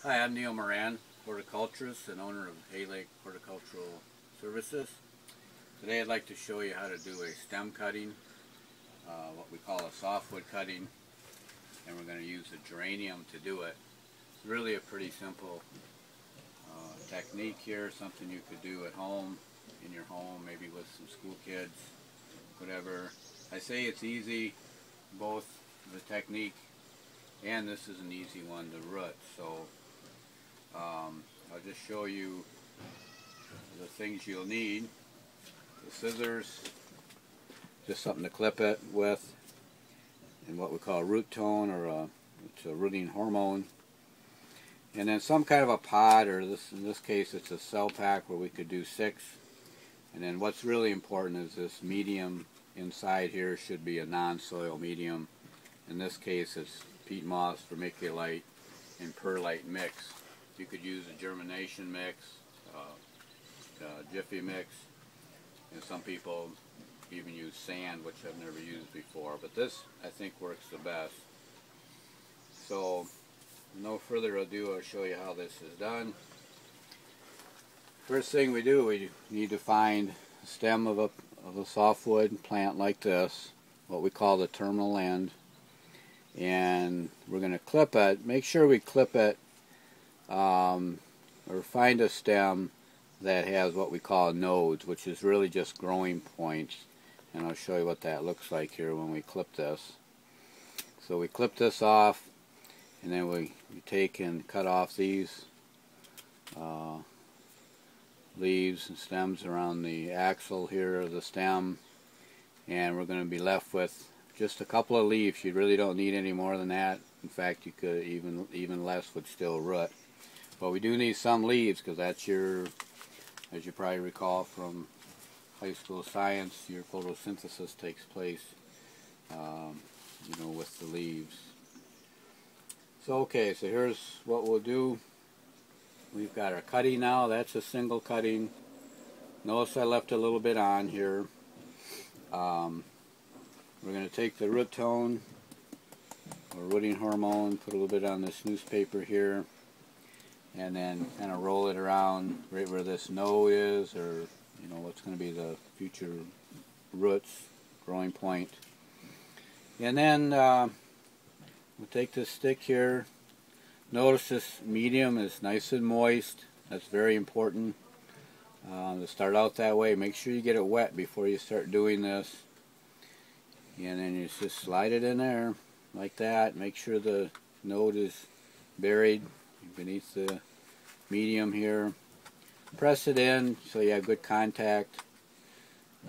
Hi, I'm Neil Moran, horticulturist and owner of Hay Lake Horticultural Services. Today I'd like to show you how to do a stem cutting, what we call a softwood cutting, and we're going to use a geranium to do it. It's really a pretty simple technique here, something you could do at home, in your home, maybe with some school kids, whatever. I say it's easy, both the technique and this is an easy one to root, so I'll just show you the things you'll need. The scissors, just something to clip it with, and what we call a root tone, or it's a rooting hormone. And then some kind of a pot, or in this case it's a cell pack where we could do 6. And then what's really important is this medium inside here should be a non-soil medium. In this case it's peat moss, vermiculite, and perlite mix. You could use a germination mix, jiffy mix, and some people even use sand, which I've never used before, but this I think works the best. So no further ado, I'll show you how this is done. First thing we do, we need to find a stem of a softwood plant like this, what we call the terminal end, and we're going to clip it. Make sure we clip it or find a stem that has what we call nodes, which is really just growing points, and I'll show you what that looks like here when we clip this. So we clip this off, and then we take and cut off these leaves and stems around the axil here of the stem, and we're going to be left with just a couple of leaves. You really don't need any more than that. In fact, you could even less would still root. But we do need some leaves, because that's your, as you probably recall from high school science, your photosynthesis takes place, with the leaves. So okay, so here's what we'll do. We've got our cutting now. That's a single cutting. Notice I left a little bit on here. We're going to take the root tone or rooting hormone, put a little bit on this newspaper here, and then kind of roll it around right where this node is, or what's going to be the future roots, growing point. And then we'll take this stick here. Notice this medium is nice and moist. That's very important to start out that way. Make sure you get it wet before you start doing this. And then you just slide it in there like that. Make sure the node is buried beneath the medium here. Press it in so you have good contact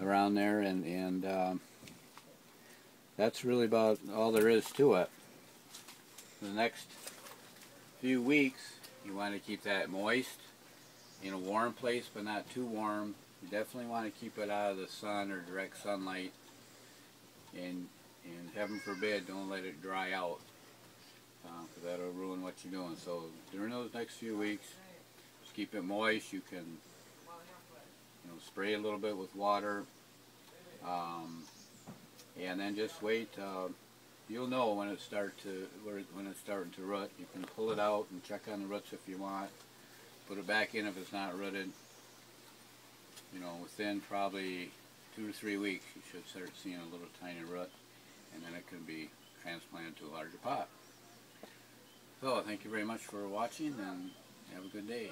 around there, and that's really about all there is to it. For the next few weeks, you want to keep that moist in a warm place, but not too warm. You definitely want to keep it out of the sun or direct sunlight, and heaven forbid, don't let it dry out, because that'll ruin what you're doing. So during those next few weeks, just keep it moist. You can spray a little bit with water, and then just wait. You'll know when it's starting to root. You can pull it out and check on the roots if you want. Put it back in if it's not rooted. Within probably 2 to 3 weeks, you should start seeing a little tiny root, and then it can be transplanted to a larger pot. So thank you very much for watching, and have a good day.